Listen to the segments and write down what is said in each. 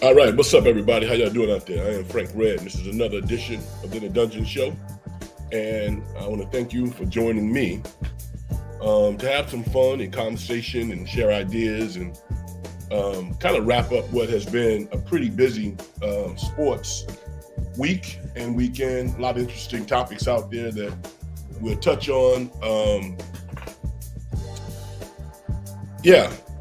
All right, what's up, everybody? How y'all doing out there? I am Frank Red. This is another edition of the Dungeon Show, and I want to thank you for joining me to have some fun and conversation and share ideas and kind of wrap up what has been a pretty busy sports week and weekend. A lot of interesting topics out there that we'll touch on.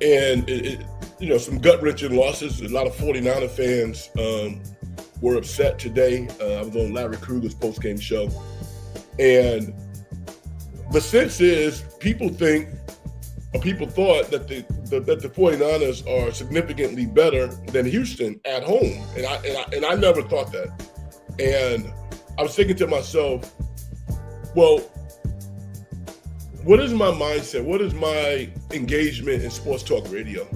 And some gut-wrenching losses. A lot of 49er fans were upset today. I was on Larry Kruger's post-game show. And the sense is people thought that the 49ers are significantly better than Houston at home. And I never thought that. And I was thinking to myself, well, what is my mindset? What is my engagement in sports talk radio?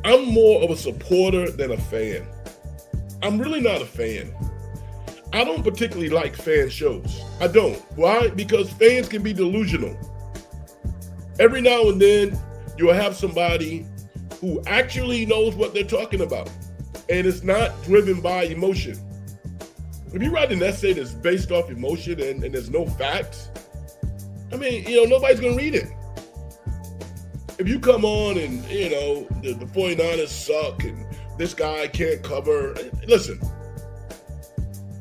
I'm more of a supporter than a fan. I'm really not a fan. I don't particularly like fan shows. I don't. Why? Because fans can be delusional. Every now and then, you'll have somebody who actually knows what they're talking about, and it's not driven by emotion. If you write an essay that's based off emotion and there's no facts, nobody's going to read it. If you come on and, the 49ers suck and this guy can't cover, listen,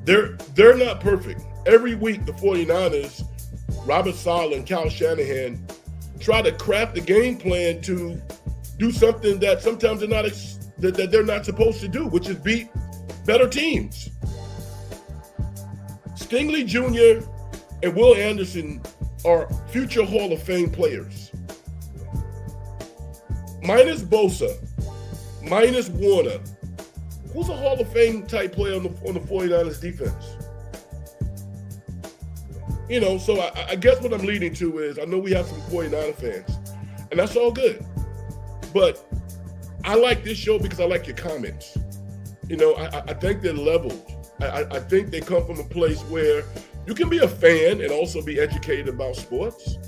they're not perfect. Every week, the 49ers, Robert Saleh and Kyle Shanahan, try to craft the game plan to do something that sometimes they're not supposed to do, which is beat better teams. Stingley Jr. and Will Anderson are future Hall of Fame players. Minus Bosa, minus Warner, who's a Hall of Fame type player on the 49ers defense? So I guess what I'm leading to is I know we have some 49er fans, and that's all good. But I like this show because I like your comments. I think they're leveled. I think they come from a place where you can be a fan and also be educated about sports.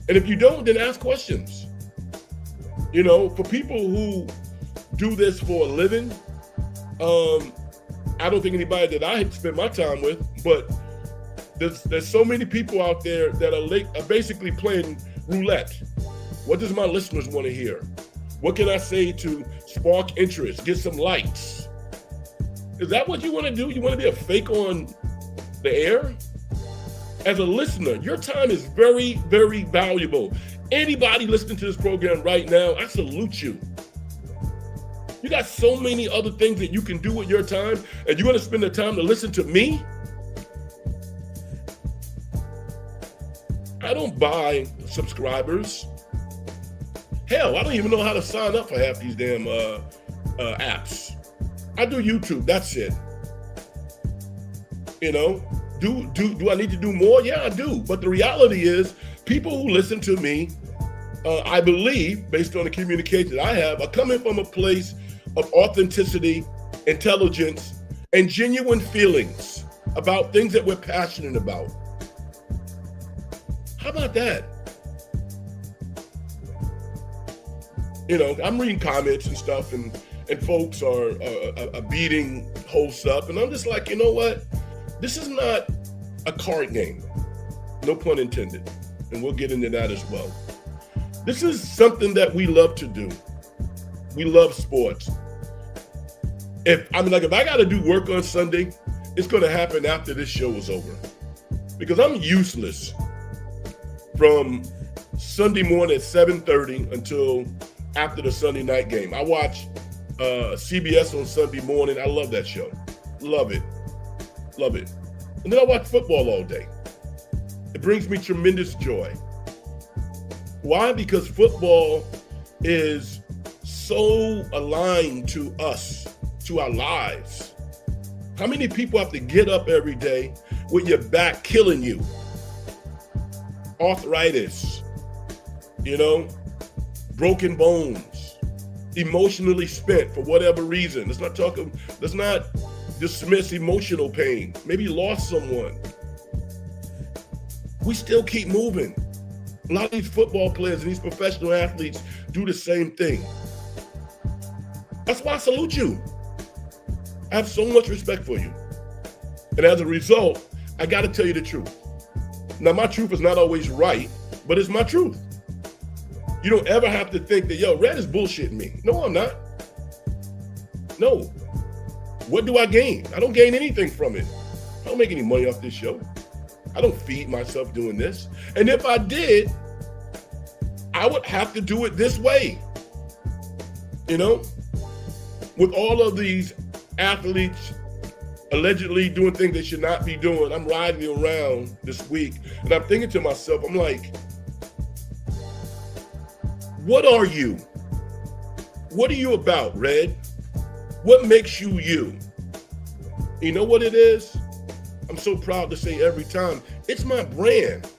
And if you don't, then ask questions. For people who do this for a living, I don't think anybody that I spend my time with, but there's so many people out there that are basically playing roulette. What does my listeners want to hear? What can I say to spark interest, get some likes? Is that what you want to do? You want to be a fake on the air? As a listener, your time is very, very valuable. Anybody listening to this program right now, I salute you. You got so many other things that you can do with your time, and you're going to spend the time to listen to me? I don't buy subscribers. Hell, I don't even know how to sign up for half these damn apps. I do YouTube, that's it. Do I need to do more? Yeah, I do. But the reality is, people who listen to me, I believe, based on the communication I have, are coming from a place of authenticity, intelligence, and genuine feelings about things that we're passionate about. How about that? I'm reading comments and stuff, and folks are beating hosts up, and I'm just like, you know what? This is not a card game. No pun intended. And we'll get into that as well. This is something that we love to do. We love sports. If I got to do work on Sunday, it's going to happen after this show is over. Because I'm useless from Sunday morning at 7:30 until after the Sunday night game. I watch CBS on Sunday morning. I love that show. Love it. Love it. And then I watch football all day. It brings me tremendous joy. Why? Because football is so aligned to us, to our lives. How many people have to get up every day with your back killing you? Arthritis, broken bones, emotionally spent for whatever reason. Let's not dismiss emotional pain. Maybe you lost someone. We still keep moving. A lot of these football players and these professional athletes do the same thing. That's why I salute you. I have so much respect for you. And as a result, I got to tell you the truth. Now, my truth is not always right, but it's my truth. You don't ever have to think that, yo, Red is bullshitting me. No, I'm not. No. What do I gain? I don't gain anything from it. I don't make any money off this show. I don't feed myself doing this. And if I did, I would have to do it this way. You know, with all of these athletes allegedly doing things they should not be doing, I'm riding around this week and I'm thinking to myself, I'm like, what are you? What are you about, Red? What makes you you? You know what it is? I'm so proud to say every time, it's my brand.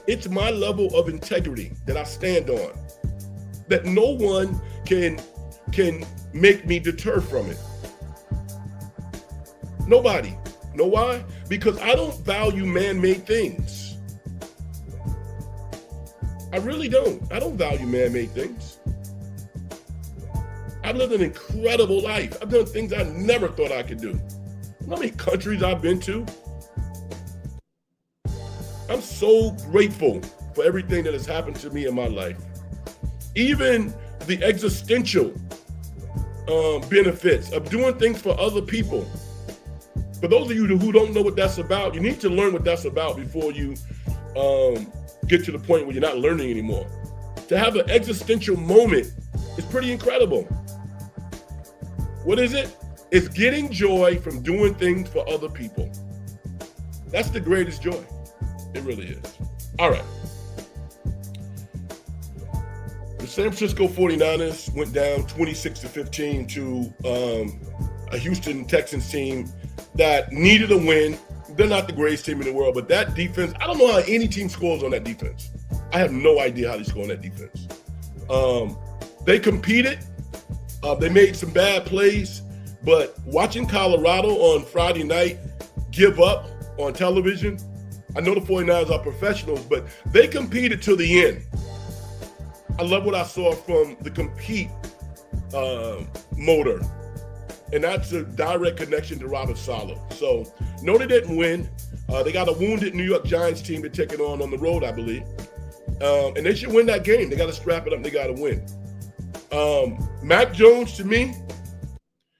It's my level of integrity that I stand on, that no one can make me deter from it. Nobody. Know why? Because I don't value man-made things. I really don't. I don't value man-made things. I've lived an incredible life. I've done things I never thought I could do. You know how many countries I've been to? I'm so grateful for everything that has happened to me in my life. Even the existential benefits of doing things for other people. For those of you who don't know what that's about, you need to learn what that's about before you get to the point where you're not learning anymore. To have an existential moment is pretty incredible. What is it? It's getting joy from doing things for other people. That's the greatest joy. It really is. All right. The San Francisco 49ers went down 26-15 to a Houston Texans team that needed a win. They're not the greatest team in the world, but that defense, I don't know how any team scores on that defense. I have no idea how they score on that defense. They competed. They made some bad plays, but watching Colorado on Friday night give up on television, I know the 49ers are professionals, but they competed to the end. I love what I saw from the compete motor, and that's a direct connection to Robert Saleh. So, no, they didn't win. They got a wounded New York Giants team to take it on the road, I believe. And they should win that game. They got to strap it up. They got to win. Mac Jones, to me,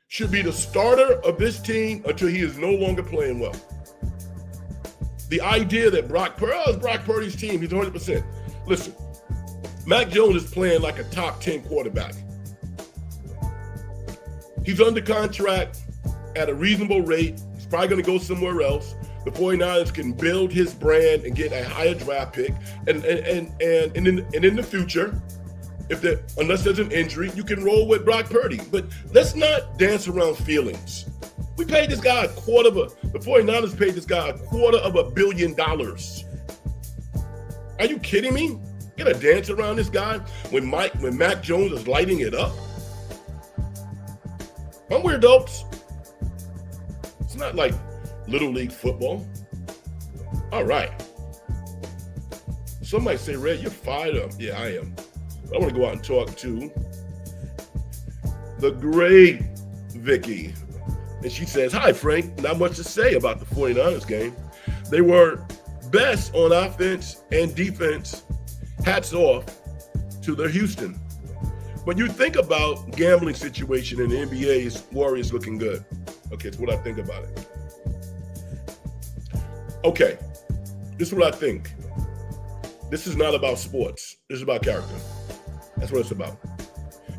should be the starter of this team until he is no longer playing well. The idea that Brock Purdy's team, he's 100%. Listen, Mac Jones is playing like a top 10 quarterback. He's under contract at a reasonable rate. He's probably going to go somewhere else. The 49ers can build his brand and get a higher draft pick. And in the future, unless there's an injury, you can roll with Brock Purdy. But let's not dance around feelings. We paid this guy the 49ers paid this guy $250 million. Are you kidding me? You gonna dance around this guy when Mac Jones is lighting it up? We're adults. It's not like Little League football. All right. Some might say, Red, you're fired up. Yeah, I am. I want to go out and talk to the great Vicky. And she says, hi, Frank. Not much to say about the 49ers game. They were best on offense and defense. Hats off to the Houston. When you think about gambling situation in the NBA's Warriors looking good. Okay, it's what I think about it. Okay, this is what I think. This is not about sports. This is about character. That's what it's about.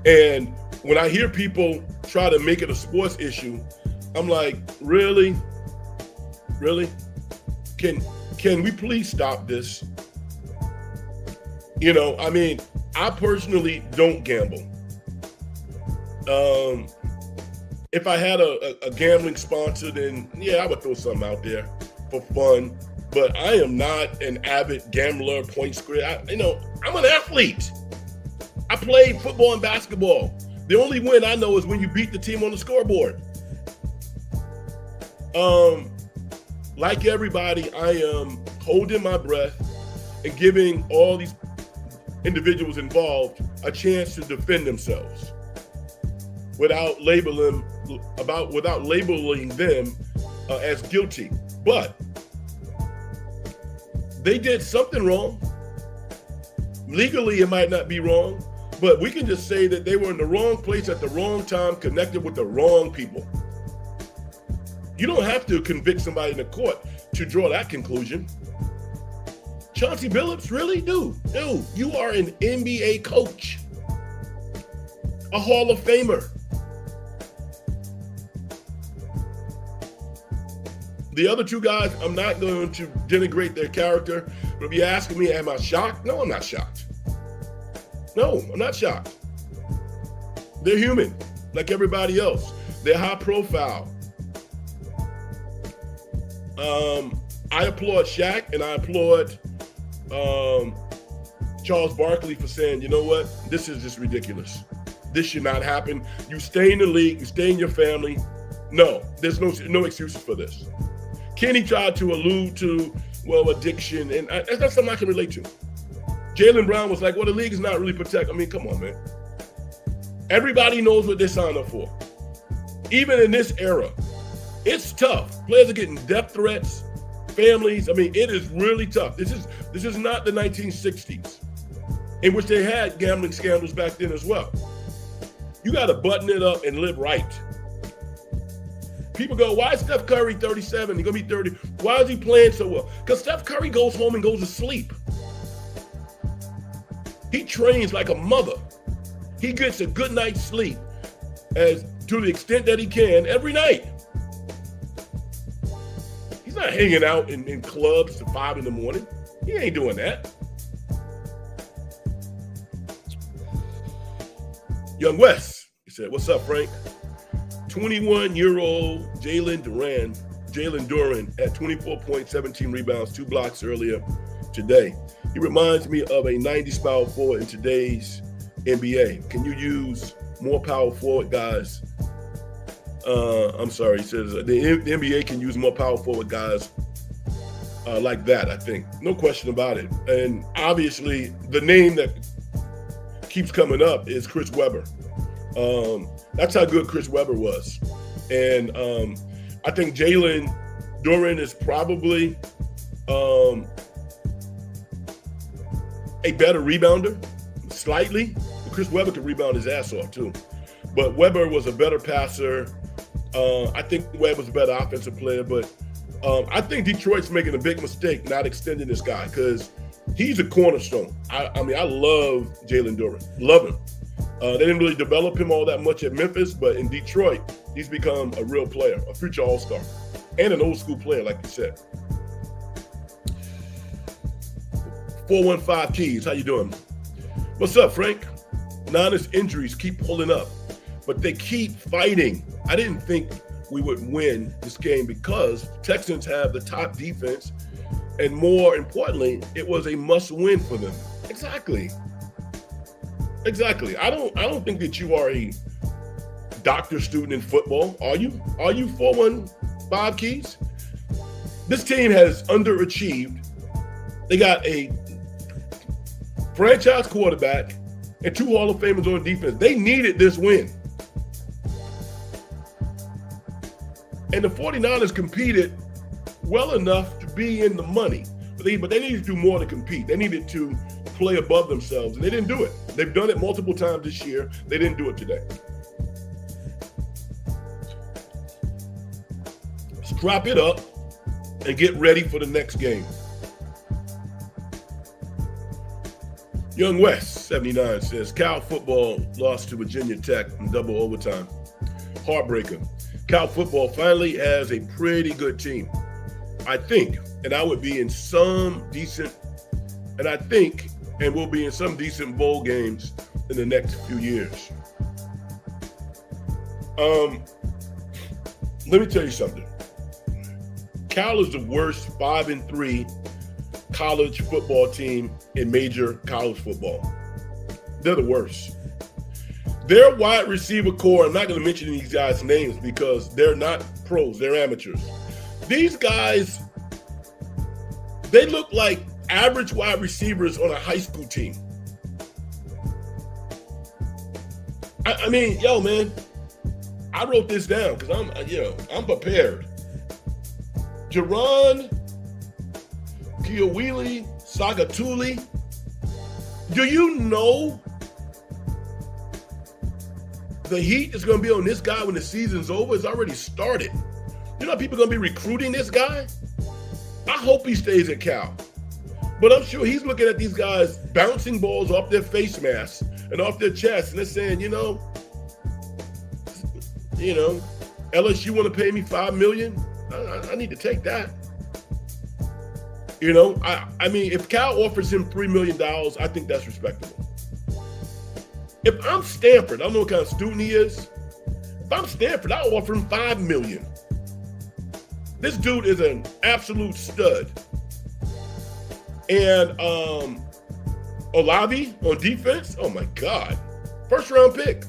And when I hear people try to make it a sports issue, I'm like, really? Really? Can we please stop this? You know, I mean, I personally don't gamble. If I had a gambling sponsor, then yeah, I would throw something out there for fun. But I am not an avid gambler, point scorer. I'm an athlete. I played football and basketball. The only win I know is when you beat the team on the scoreboard. Like everybody, I am holding my breath and giving all these individuals involved a chance to defend themselves. without labeling them as guilty. But they did something wrong. Legally, it might not be wrong, but we can just say that they were in the wrong place at the wrong time, connected with the wrong people. You don't have to convict somebody in the court to draw that conclusion. Chauncey Billups, really? Dude, you are an NBA coach, a Hall of Famer. The other two guys, I'm not going to denigrate their character, but if you're asking me, am I shocked? No, I'm not shocked. No, I'm not shocked. They're human, like everybody else. They're high profile. I applaud Shaq and I applaud Charles Barkley for saying, you know what, this is just ridiculous. This should not happen. You stay in the league, you stay in your family. No, there's no excuses for this. Kenny tried to allude to, well, addiction, and that's something I can relate to. Jaylen Brown was like, well, the league is not really protect. I mean, come on, man. Everybody knows what they signed up for. Even in this era, it's tough. Players are getting death threats, families. I mean, it is really tough. This is not the 1960s, in which they had gambling scandals back then as well. You got to button it up and live right. People go, why is Steph Curry 37? He's going to be 30. Why is he playing so well? Because Steph Curry goes home and goes to sleep. He trains like a mother. He gets a good night's sleep as to the extent that he can every night. He's not hanging out in clubs till 5 in the morning. He ain't doing that. Young West, he said, what's up, Frank? 21-year-old Jalen Duren had 24 points, 17 rebounds, 2 blocks earlier today. He reminds me of a 90s power forward in today's NBA. Can you use more power forward guys? I'm sorry, he says the NBA can use more power forward guys like that, I think. No question about it. And obviously, the name that keeps coming up is Chris Webber. That's how good Chris Webber was. And I think Jalen Duren is probably a better rebounder, slightly. Chris Webber could rebound his ass off too. But Webber was a better passer. I think Webb was a better offensive player, but I think Detroit's making a big mistake not extending this guy because he's a cornerstone. I mean, I love Jalen Duren. Love him. They didn't really develop him all that much at Memphis, but in Detroit, he's become a real player, a future all-star, and an old-school player, like you said. 415 Keys, how you doing? What's up, Frank? Niners injuries keep pulling up, but they keep fighting. I didn't think we would win this game because Texans have the top defense, and more importantly, it was a must-win for them. Exactly. I don't think that you are a doctor student in football. Are you? Are you 415 Keys? This team has underachieved. They got a franchise quarterback and 2 Hall of Famers on defense. They needed this win. And the 49ers competed well enough to be in the money. But they needed to do more to compete. They needed to play above themselves, and they didn't do it. They've done it multiple times this year. They didn't do it today. Strap it up and get ready for the next game. Young West, 79, says, Cal football lost to Virginia Tech in double overtime. Heartbreaker. Cal football finally has a pretty good team. I think, and I would be in some decent, and I think, and we'll be in some decent bowl games in the next few years. Let me tell you something. Cal is the worst 5-3 college football team in major college football. They're the worst. Their wide receiver core, I'm not going to mention these guys' names because they're not pros, they're amateurs. These guys, they look like average wide receivers on a high school team. I mean, yo, man, I wrote this down because I'm prepared. Jerron Kiowili Sagatuli. Do you know the heat is going to be on this guy when the season's over? It's already started. You know people are going to be recruiting this guy? I hope he stays at Cal. But I'm sure he's looking at these guys bouncing balls off their face masks and off their chests, and they're saying, LSU want to pay me $5 million? I need to take that. I mean, if Cal offers him $3 million, I think that's respectable. If I'm Stanford, I don't know what kind of student he is. If I'm Stanford, I'll offer him $5 million. This dude is an absolute stud. And Olavi on defense, oh my God. First round pick.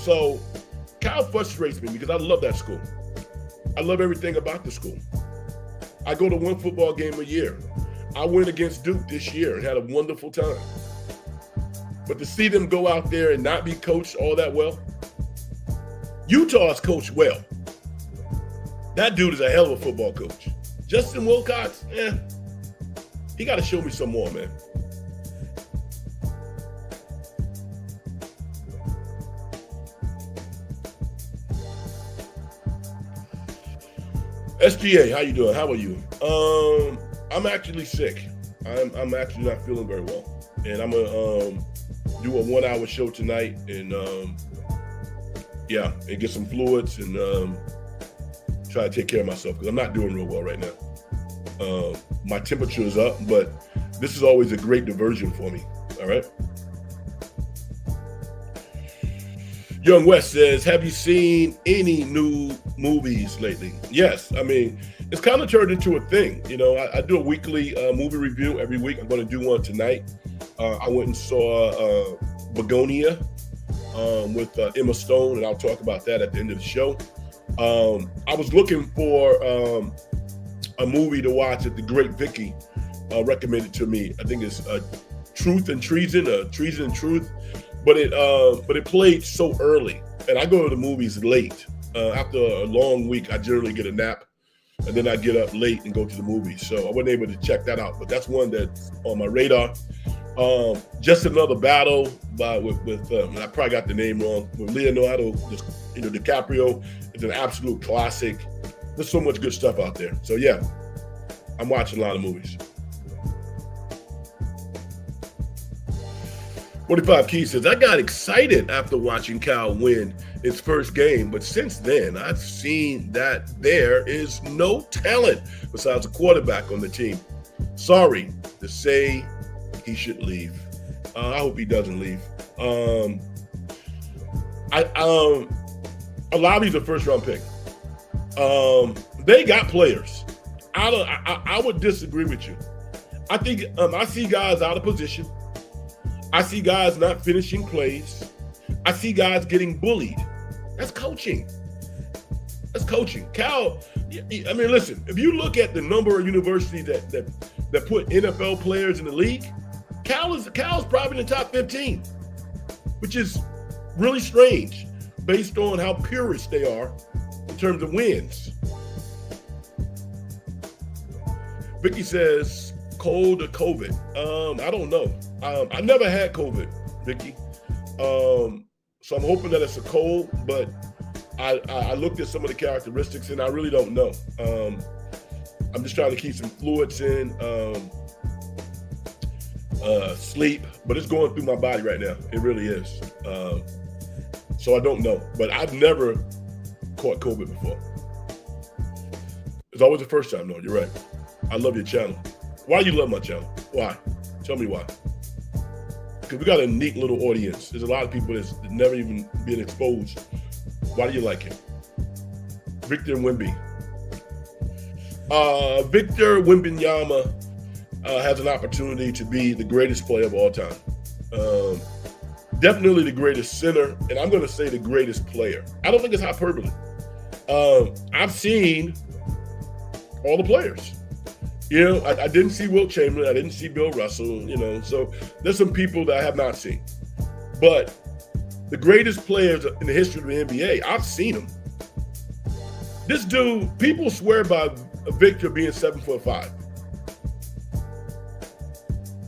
So Cal frustrates me because I love that school. I love everything about the school. I go to one football game a year. I went against Duke this year and had a wonderful time. But to see them go out there and not be coached all that well, Utah's coached well. That dude is a hell of a football coach. Justin Wilcox, he got to show me some more, man. SGA, how you doing? How are you? I'm actually sick. I'm actually not feeling very well, and I'm gonna do a 1 hour show tonight, and and get some fluids and try to take care of myself because I'm not doing real well right now. My temperature is up, but this is always a great diversion for me. All right. Young West says, have you seen any new movies lately? Yes. I mean, it's kind of turned into a thing. I do a weekly movie review every week. I'm going to do one tonight. I went and saw Begonia with Emma Stone, and I'll talk about that at the end of the show. I was looking for a movie to watch that the great Vicky recommended to me. I think it's Truth and Treason, Treason and Truth. But it played so early, and I go to the movies late. After a long week, I generally get a nap, and then I get up late and go to the movies. So I wasn't able to check that out, but that's one that's on my radar. Just Another Battle with I probably got the name wrong, with Leonardo, DiCaprio. It's an absolute classic. There's so much good stuff out there. So yeah, I'm watching a lot of movies. 45 Key says, I got excited after watching Cal win its first game, but since then, I've seen that there is no talent besides a quarterback on the team. Sorry to say he should leave. I hope he doesn't leave. Olavi's a first-round pick. They got players. I would disagree with you. I think I see guys out of position. I see guys not finishing plays. I see guys getting bullied. That's coaching. Cal, I mean, listen, if you look at the number of universities that put NFL players in the league, Cal's probably in the top 15, which is really strange based on how purist they are in terms of wins. Vicky says, cold or COVID? I don't know. I never had COVID, Vicky. So I'm hoping that it's a cold, but I looked at some of the characteristics and I really don't know. I'm just trying to keep some fluids in, sleep, but it's going through my body right now. It really is. So I don't know, but I've never caught COVID before. It's always the first time, though. You're right. I love your channel. Why do you love my channel? Why? Tell me why. Because we got a neat little audience. There's a lot of people that's never even been exposed. Why do you like it? Victor Wimby. Victor Wembanyama has an opportunity to be the greatest player of all time. Definitely the greatest center, and I'm going to say the greatest player. I don't think it's hyperbole. I've seen all the players. I didn't see Wilt Chamberlain. I didn't see Bill Russell, so there's some people that I have not seen. But the greatest players in the history of the NBA. I've seen him. This dude, people swear by Victor being 7'5".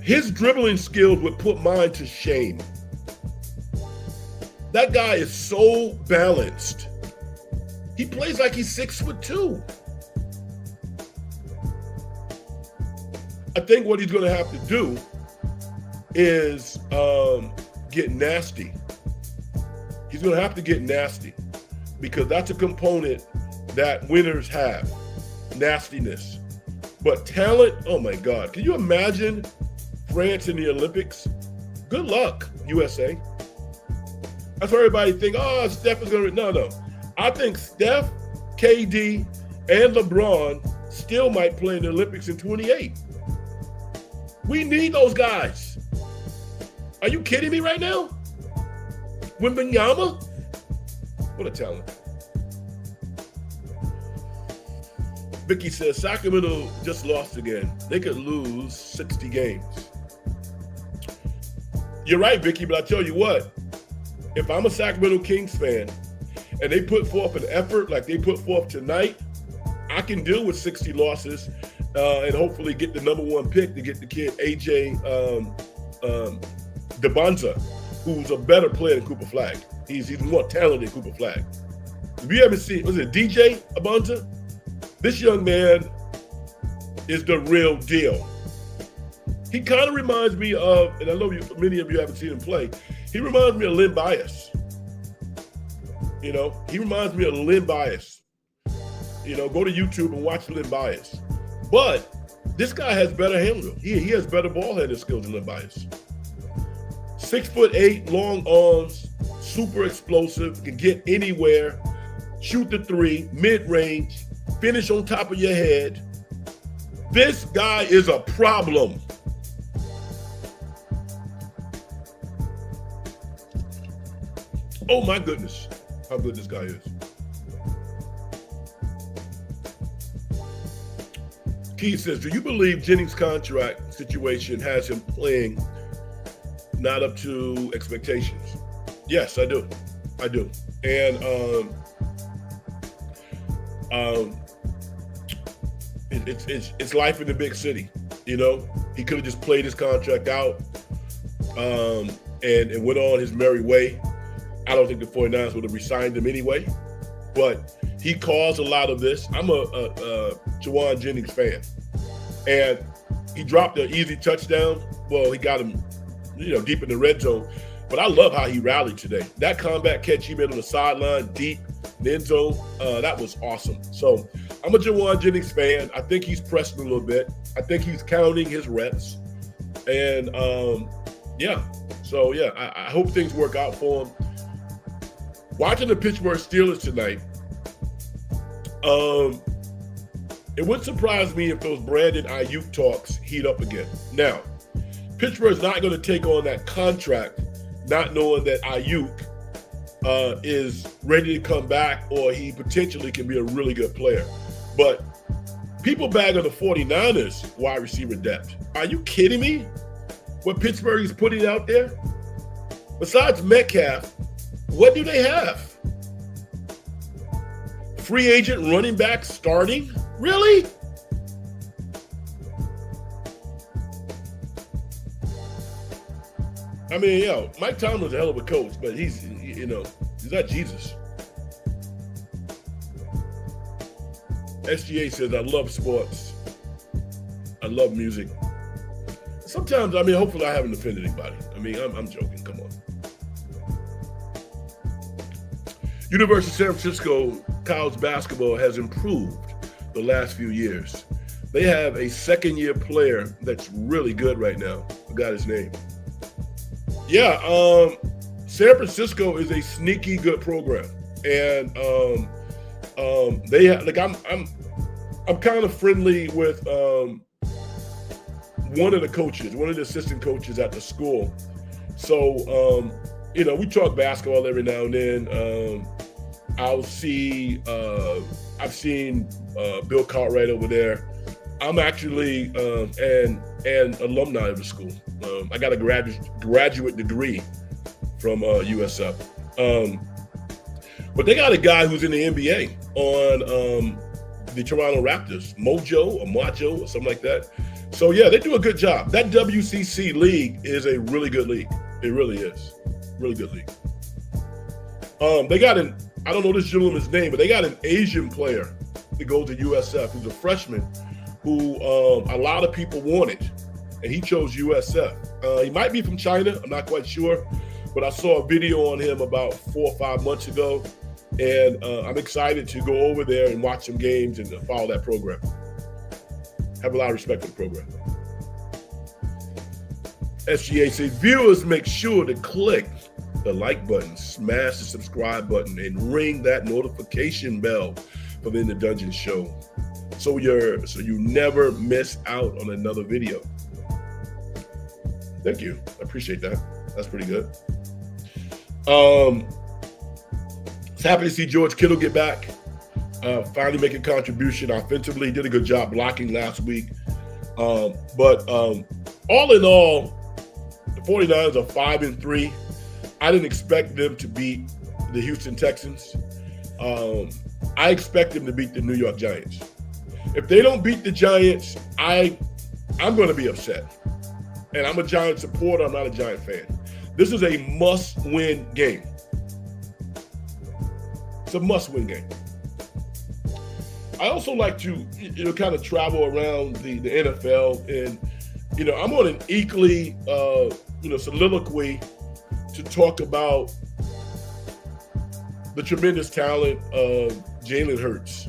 His dribbling skills would put mine to shame. That guy is so balanced. He plays like he's 6'2". I think what he's going to have to do is get nasty. He's going to have to get nasty because that's a component that winners have, nastiness. But talent, oh my God. Can you imagine France in the Olympics? Good luck, USA. That's why everybody think, oh, Steph is going to, no. I think Steph, KD, and LeBron still might play in the Olympics in 28. We need those guys. Are you kidding me right now? Wembanyama? What a talent. Vicky says, Sacramento just lost again. They could lose 60 games. You're right, Vicky, but I tell you what, if I'm a Sacramento Kings fan and they put forth an effort like they put forth tonight, I can deal with 60 losses and hopefully get the #1 pick to get the kid AJ DeBonza, who's a better player than Cooper Flagg. He's more talented than Cooper Flagg. If you haven't seen, was it DJ Abonza? This young man is the real deal. He kind of reminds me of, and I know many of you haven't seen him play, he reminds me of Len Bias. You know, he reminds me of Len Bias. You know, go to YouTube and watch Len Bias. But this guy has better handle. He has better ball handling skills than Len Bias. 6'8", long arms, super explosive, can get anywhere, shoot the three, mid-range, finish on top of your head. This guy is a problem. Oh my goodness, how good this guy is. Keith says, do you believe Jennings' contract situation has him playing not up to expectations? Yes, I do. And it's life in the big city. You know, he could have just played his contract out and went on his merry way. I don't think the 49ers would have re-signed him anyway, but he caused a lot of this. I'm a Juwan Jennings fan, and he dropped an easy touchdown. Well, he got him, deep in the red zone, but I love how he rallied today. That combat catch he made on the sideline, deep in the end zone, that was awesome. So I'm a Juwan Jennings fan. I think he's pressing a little bit. I think he's counting his reps, and I hope things work out for him. Watching the Pittsburgh Steelers tonight, it wouldn't surprise me if those Brandon Ayuk talks heat up again. Now, Pittsburgh's not going to take on that contract not knowing that Ayuk is ready to come back or he potentially can be a really good player. But people bag on the 49ers wide receiver depth. Are you kidding me? What Pittsburgh is putting out there? Besides Metcalf, what do they have? Free agent running back starting? Really? I mean, Mike Tomlin's a hell of a coach, but he's not Jesus. SGA says, I love sports. I love music. Sometimes, hopefully I haven't offended anybody. I'm joking. Come on. University of San Francisco college basketball has improved the last few years. They have a second-year player that's really good right now. I forgot his name. Yeah, San Francisco is a sneaky good program, and they have, I'm kind of friendly with one of the assistant coaches at the school. So we talk basketball every now and then. I've seen Bill Cartwright over there. I'm actually an alumni of the school. I got a graduate degree from USF. But they got a guy who's in the NBA on the Toronto Raptors, Mojo or Macho or something like that. So yeah, they do a good job. That WCC league is a really good league. It really is. Really good league. They got I don't know this gentleman's name, but they got an Asian player that goes to USF who's a freshman who a lot of people wanted, and he chose USF. He might be from China, I'm not quite sure, but I saw a video on him about 4 or 5 months ago, and I'm excited to go over there and watch some games and follow that program. Have a lot of respect for the program. SGA says, viewers, make sure to click the like button, smash the subscribe button, and ring that notification bell for the In the Dungeon show, so you never miss out on another video. Thank you. I appreciate that. That's pretty good. Happy to see George Kittle get back. Finally make a contribution offensively. He did a good job blocking last week. But all in all, the 49ers are 5-3. I didn't expect them to beat the Houston Texans. I expect them to beat the New York Giants. If they don't beat the Giants, I'm going to be upset. And I'm a Giant supporter. I'm not a Giant fan. This is a must-win game. It's a must-win game. I also like to, kind of travel around the NFL, and, I'm on an equally, soliloquy to talk about the tremendous talent of Jalen Hurts.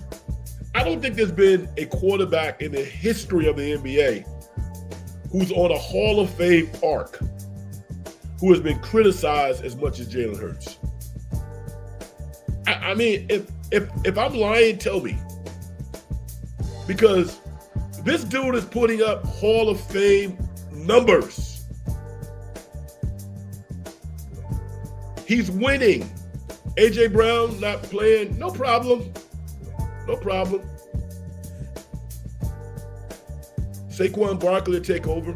I don't think there's been a quarterback in the history of the NBA who's on a Hall of Fame arc who has been criticized as much as Jalen Hurts. I mean, if I'm lying, tell me. Because this dude is putting up Hall of Fame numbers. He's winning. A.J. Brown not playing, no problem. No problem. Saquon Barkley take over.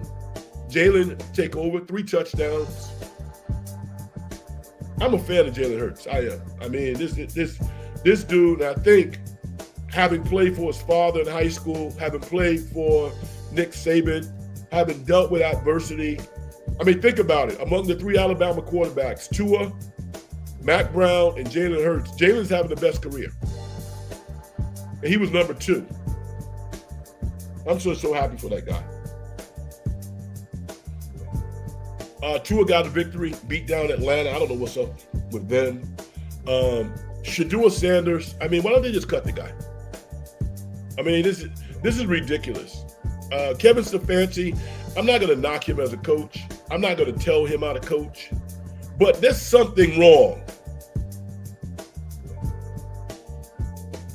Jalen take over, 3 touchdowns. I'm a fan of Jalen Hurts. I am. I mean, this dude, I think, having played for his father in high school, having played for Nick Saban, having dealt with adversity. I mean, think about it. Among the 3 Alabama quarterbacks, Tua, Mac Brown, and Jalen Hurts, Jalen's having the best career. And he was number 2. I'm so happy for that guy. Tua got a victory, beat down Atlanta. I don't know what's up with them. Shedeur Sanders, I mean, why don't they just cut the guy? I mean, this is ridiculous. Kevin Stefanski, I'm not going to knock him as a coach. I'm not going to tell him how to coach. But there's something wrong.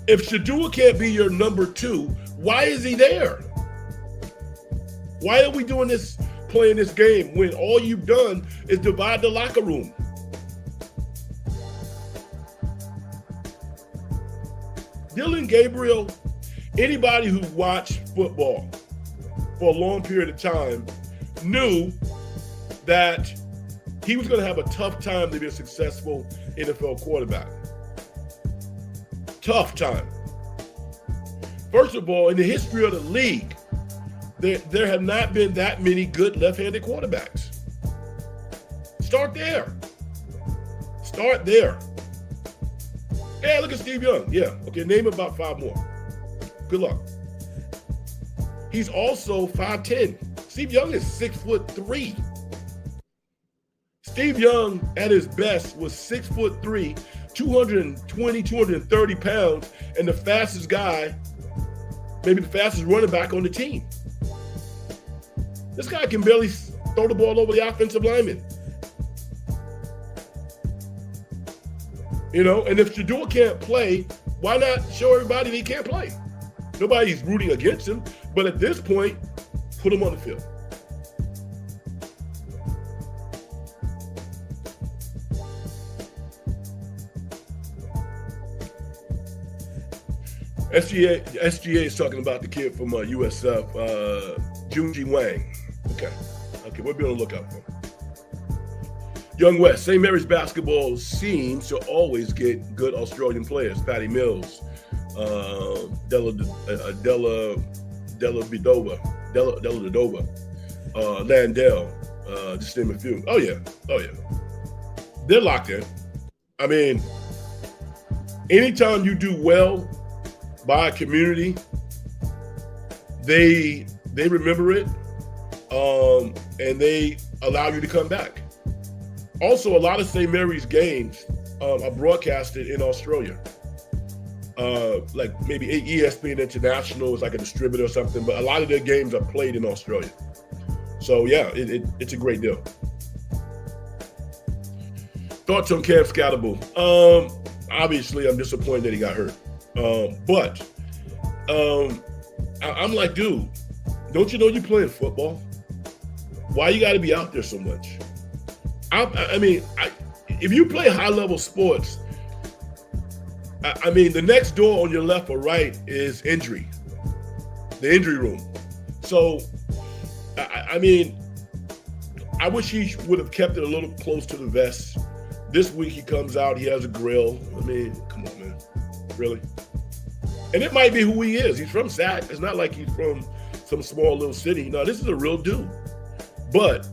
If Shedeur can't be your number 2, why is he there? Why are we doing this, playing this game, when all you've done is divide the locker room? Dylan Gabriel, anybody who watched football for a long period of time knew that he was going to have a tough time to be a successful NFL quarterback. Tough time. First of all, in the history of the league, there have not been that many good left-handed quarterbacks. Start there. Start there. Yeah, look at Steve Young. Yeah, okay, name about 5 more. Good luck. He's also 5'10". Steve Young is 6'3". Steve Young at his best was 6'3", 220, 230 pounds, and the fastest guy, maybe the fastest running back on the team. This guy can barely throw the ball over the offensive lineman. And if Shedeur can't play, why not show everybody that he can't play? Nobody's rooting against him, but at this point, put him on the field. SGA is talking about the kid from USF, Junji Wang. Okay, we'll be on the lookout for him. Young West, St. Mary's basketball seems to always get good Australian players. Patty Mills, Della Vedova, Landell, just name a few. Oh yeah. They're locked in. I mean, anytime you do well by a community, they remember it, and they allow you to come back. Also, a lot of St. Mary's games are broadcasted in Australia. Like maybe ESPN International is like a distributor or something, but a lot of their games are played in Australia. So yeah, it's a great deal. Thoughts on Cam Scatterbull? Obviously, I'm disappointed that he got hurt. But I'm like, dude, don't you know you're playing football? Why you got to be out there so much? I mean, if you play high-level sports, I mean, the next door on your left or right is injury, the injury room. So, I mean, I wish he would have kept it a little close to the vest. This week he comes out, he has a grill. I mean, come on, man. Really? And it might be who he is. He's from Sac. It's not like he's from some small little city. No, this is a real dude. But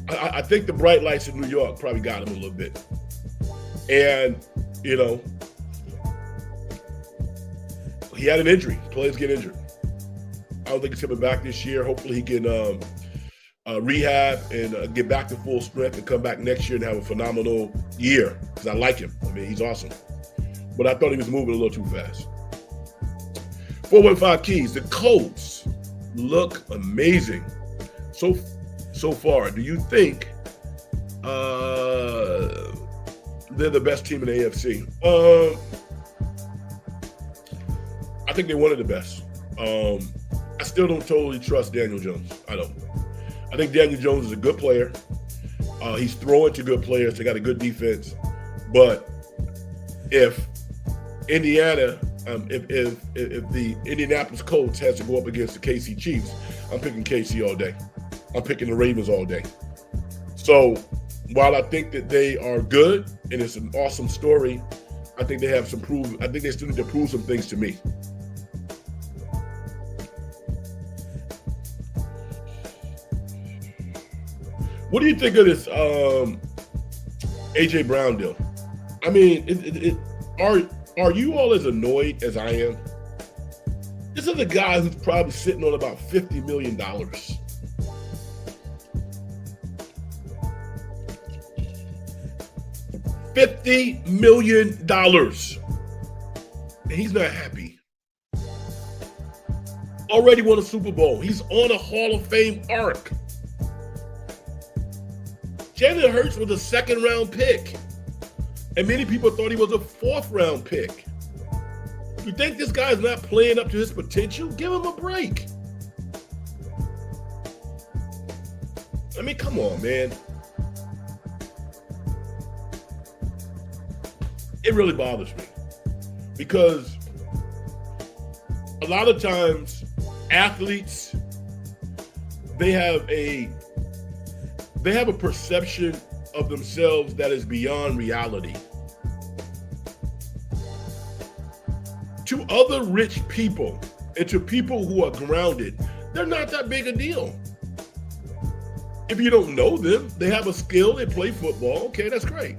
I think the bright lights in New York probably got him a little bit. And, you know, he had an injury. Players get injured. I don't think he's coming back this year. Hopefully he can rehab and get back to full strength and come back next year and have a phenomenal year, because I like him. I mean, he's awesome. But I thought he was moving a little too fast. 415 Keys, the Colts look amazing so far. Do you think they're the best team in the AFC? I think they're one of the best. I still don't totally trust Daniel Jones. I don't. I think Daniel Jones is a good player. He's throwing to good players. They got a good defense. But if Indiana, if the Indianapolis Colts has to go up against the KC Chiefs, I'm picking KC all day. I'm picking the Ravens all day. So while I think that they are good and it's an awesome story, I think they have some prove. I think they still need to prove some things to me. What do you think of this AJ Brown deal? I mean, are you all as annoyed as I am? This is a guy who's probably sitting on about $50 million. $50 million. And he's not happy. Already won a Super Bowl. He's on a Hall of Fame arc. Jalen Hurts was a second-round pick, and many people thought he was a fourth-round pick. You think this guy's not playing up to his potential? Give him a break. I mean, come on, man. It really bothers me because a lot of times athletes, they have a perception of themselves that is beyond reality. To other rich people and to people who are grounded, they're not that big a deal. If you don't know them, they have a skill, they play football, okay, that's great.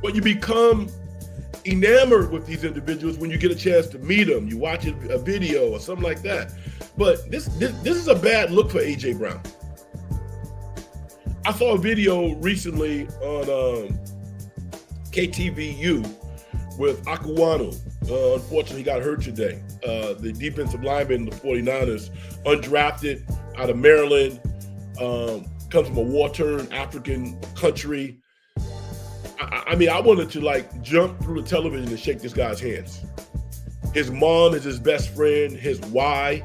But you become enamored with these individuals when you get a chance to meet them, you watch a video or something like that. But this is a bad look for AJ Brown. I saw a video recently on KTVU with Akuanu. Unfortunately, he got hurt today. The defensive lineman, the 49ers, undrafted out of Maryland, comes from a war-torn African country. I mean, I wanted to like jump through the television and shake this guy's hands. His mom is his best friend, his why.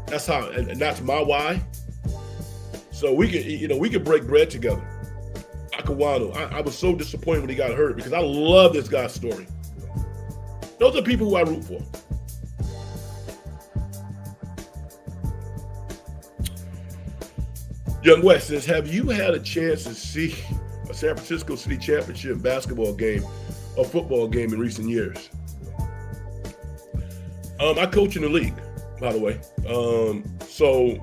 That's how, and that's my why. So we could break bread together. Akawano, I was so disappointed when he got hurt because I love this guy's story. Those are people who I root for. Young West says, have you had a chance to see a San Francisco City Championship basketball game or football game in recent years. I coach in the league, by the way. So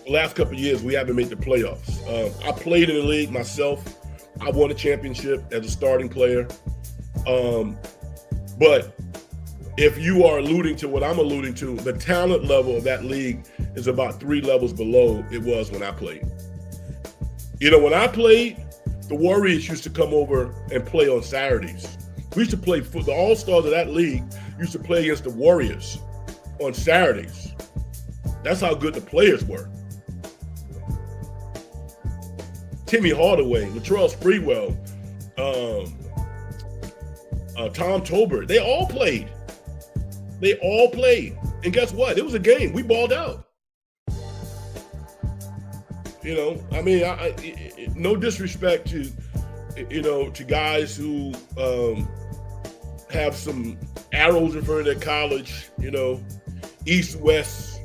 the last couple of years, we haven't made the playoffs. I played in the league myself. I won a championship as a starting player. But if you are alluding to what I'm alluding to, the talent level of that league is about 3 levels below it was when I played. You know, when I played, the Warriors used to come over and play on Saturdays. We used to play, the all-stars of that league used to play against the Warriors on Saturdays. That's how good the players were. Timmy Hardaway, Latrell Sprewell, Tom Tolbert, they all played. They all played. And guess what? It was a game. We balled out. You know, I mean, no disrespect to, you know, to guys who have some arrows in front of their college, you know, East, West,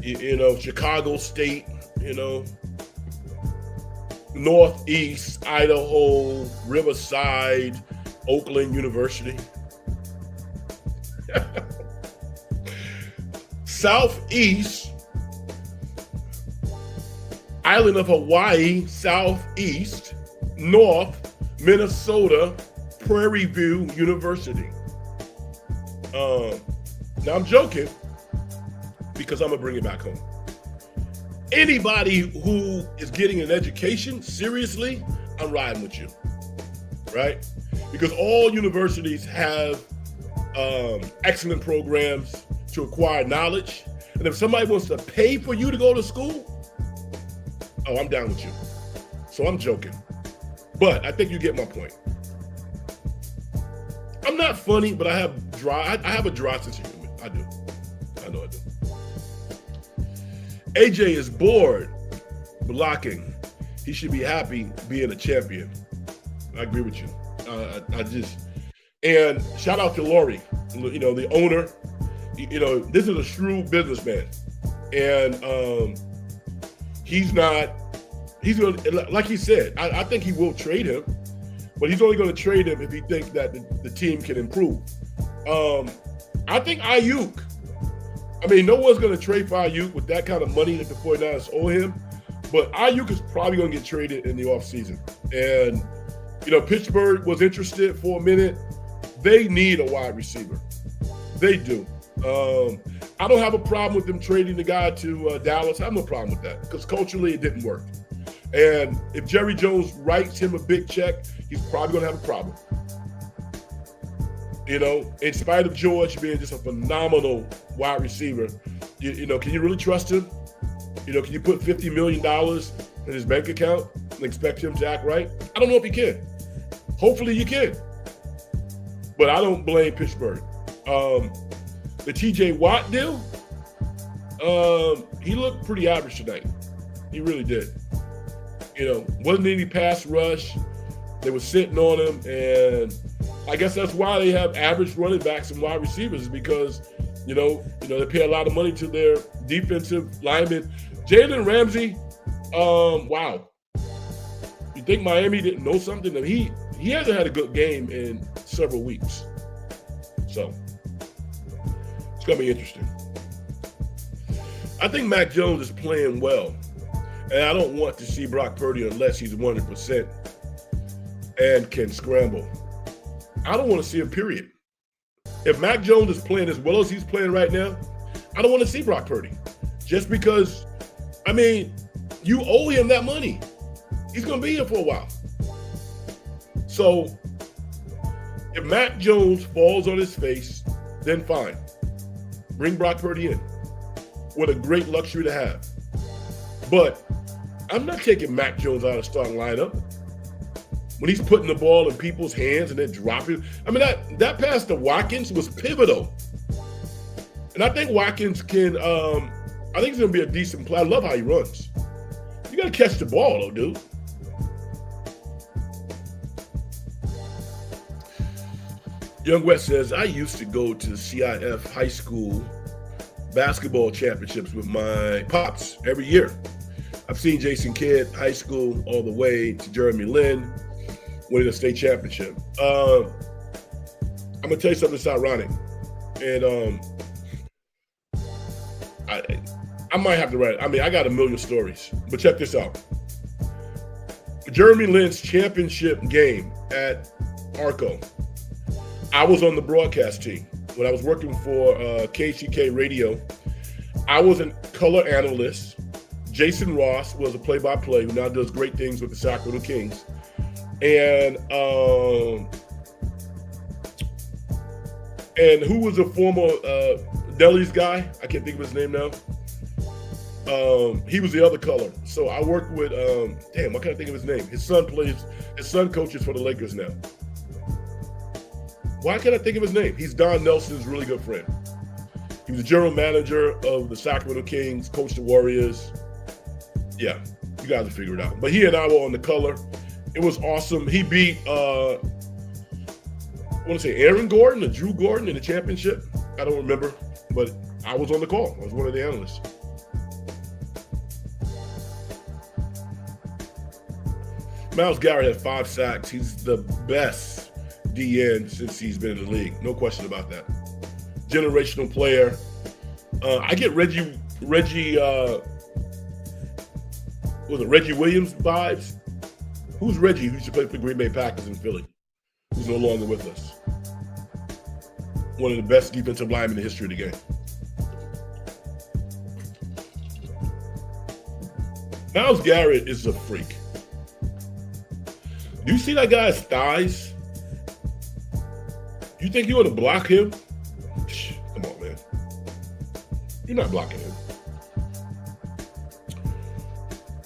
you know, Chicago State, you know, Northeast, Idaho, Riverside, Oakland University. Southeast, Island of Hawaii, Southeast, North, Minnesota, Prairie View University. Now I'm joking because I'm gonna bring it back home. Anybody who is getting an education, seriously, I'm riding with you, right? Because all universities have excellent programs to acquire knowledge. And if somebody wants to pay for you to go to school, oh, I'm down with you. So I'm joking. But I think you get my point. I'm not funny, but I have a dry sense of humor. I do. I know I do. AJ is bored blocking. He should be happy being a champion. I agree with you. And shout out to Lori, you know, the owner. You know, this is a shrewd businessman. And he's going to, like he said, I think he will trade him, but he's only going to trade him if he thinks that the team can improve. I think Ayuk, I mean, no one's going to trade for Ayuk with that kind of money that the 49ers owe him, but Ayuk is probably going to get traded in the offseason. And, you know, Pittsburgh was interested for a minute. They need a wide receiver. They do. I don't have a problem with them trading the guy to Dallas. I have no problem with that because culturally it didn't work. And if Jerry Jones writes him a big check, he's probably going to have a problem. You know, in spite of George being just a phenomenal wide receiver, you know, can you really trust him? You know, can you put $50 million in his bank account and expect him to act right? I don't know if you can. Hopefully you can. But I don't blame Pittsburgh. The TJ Watt deal, he looked pretty average tonight. He really did. You know, wasn't any pass rush. They were sitting on him, and I guess that's why they have average running backs and wide receivers, is because, you know, they pay a lot of money to their defensive linemen. Jalen Ramsey, wow. You think Miami didn't know something? I mean, he hasn't had a good game in several weeks. So it's going to be interesting. I think Mac Jones is playing well, and I don't want to see Brock Purdy unless he's 100% and can scramble. I don't want to see him, period. If Mac Jones is playing as well as he's playing right now, I don't want to see Brock Purdy. Just because, I mean, you owe him that money. He's going to be here for a while. So if Mac Jones falls on his face, then fine. Bring Brock Purdy in. What a great luxury to have. But I'm not taking Mac Jones out of the starting lineup. When he's putting the ball in people's hands and then dropping. I mean, that pass to Watkins was pivotal. And I think Watkins can, I think he's going to be a decent player. I love how he runs. You got to catch the ball, though, dude. Young West says, I used to go to CIF high school basketball championships with my pops every year. I've seen Jason Kidd, high school, all the way to Jeremy Lin, winning a state championship. I'm gonna tell you something that's ironic, and I might have to write it. I mean, I got a million stories, but check this out. Jeremy Lin's championship game at Arco, I was on the broadcast team. When I was working for KCK Radio, I was a color analyst. Jason Ross was a play-by-play who now does great things with the Sacramento Kings. And who was a former Deli's guy? I can't think of his name now. He was the other color. So I worked with, I can't think of his name. His son coaches for the Lakers now. Why can't I think of his name? He's Don Nelson's really good friend. He was the general manager of the Sacramento Kings, coached the Warriors. Yeah, you guys will figure it out. But he and I were on the color. It was awesome. He beat, I want to say Aaron Gordon or Drew Gordon in the championship. I don't remember, but I was on the call. I was one of the analysts. Myles Garrett had 5 sacks. He's the best DN since he's been in the league. No question about that. Generational player. I get Reggie Williams vibes. Who's Reggie, who used to play for the Green Bay Packers in Philly, who's no longer with us? One of the best defensive linemen in the history of the game. Myles Garrett is a freak. Do you see that guy's thighs? You think you want to block him? Come on, man. You're not blocking him.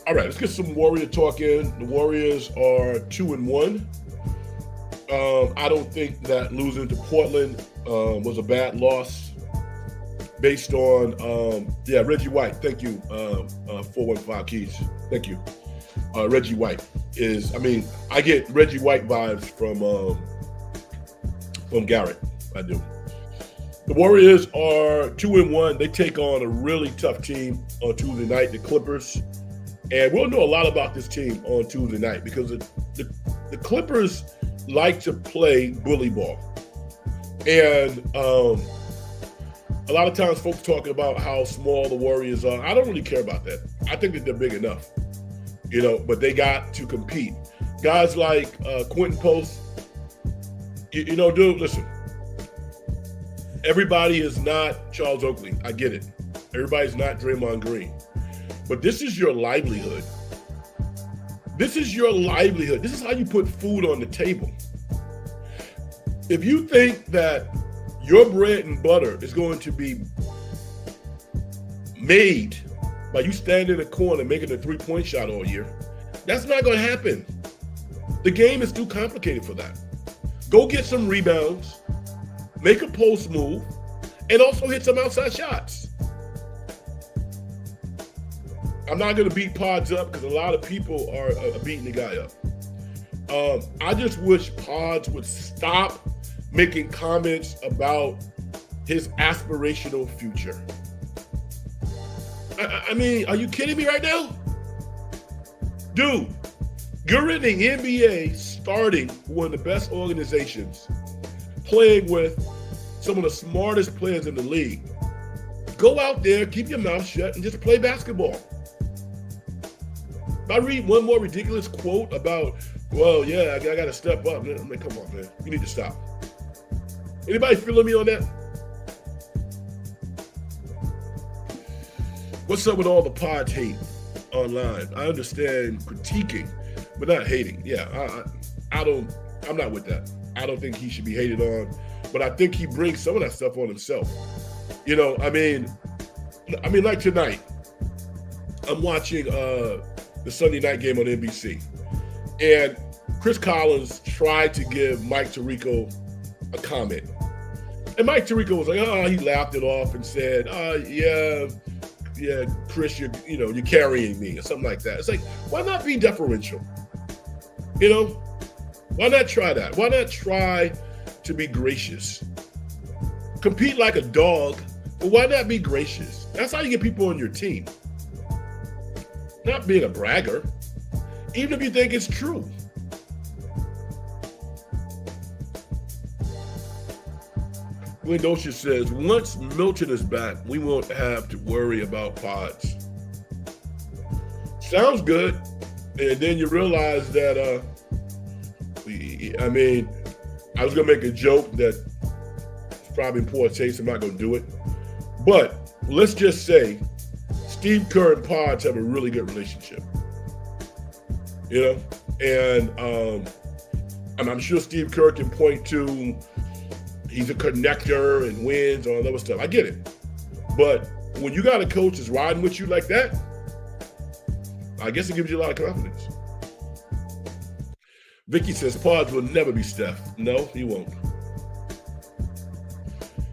All right, let's get some Warrior talk in. The Warriors are 2-1. I don't think that losing to Portland was a bad loss based on, Reggie White. Thank you, 415 Keys. Thank you. Reggie White is, I get Reggie White vibes from Garrett. I do. The Warriors are 2-1. They take on a really tough team on Tuesday night, the Clippers. And we'll know a lot about this team on Tuesday night because the Clippers like to play bully ball. And a lot of times folks talking about how small the Warriors are. I don't really care about that. I think that they're big enough, but they got to compete. Guys like Quentin Post, dude, listen. Everybody is not Charles Oakley. I get it. Everybody's not Draymond Green. But this is your livelihood. This is your livelihood. This is how you put food on the table. If you think that your bread and butter is going to be made by you standing in a corner making a three-point shot all year, that's not going to happen. The game is too complicated for that. Go get some rebounds, make a post move, and also hit some outside shots. I'm not going to beat Pods up because a lot of people are beating the guy up. I just wish Pods would stop making comments about his aspirational future. Are you kidding me right now? Dude, you're in the NBA starting one of the best organizations, playing with some of the smartest players in the league. Go out there, keep your mouth shut, and just play basketball. If I read one more ridiculous quote about, I got to step up. Come on, man. You need to stop. Anybody feeling me on that? What's up with all the Pods hate online? I understand critiquing, but not hating. Yeah, I'm not with that. I don't think he should be hated on, but I think he brings some of that stuff on himself. Like tonight, I'm watching the Sunday night game on NBC. And Chris Collins tried to give Mike Tirico a comment. And Mike Tirico was like, he laughed it off and said, Chris, you're carrying me or something like that. It's like, why not be deferential? Why not try that? Why not try to be gracious? Compete like a dog, but why not be gracious? That's how you get people on your team. not being a bragger, even if you think it's true. Glendosha says, once Milton is back, we won't have to worry about Pods. Sounds good. And then you realize that, I was going to make a joke that it's probably in poor taste. I'm not going to do it. But let's just say Steve Kerr and Pods have a really good relationship. And I'm sure Steve Kerr can point to he's a connector and wins, all that other stuff. I get it. But when you got a coach that's riding with you like that, I guess it gives you a lot of confidence. Vicky says Pods will never be Steph. No, he won't.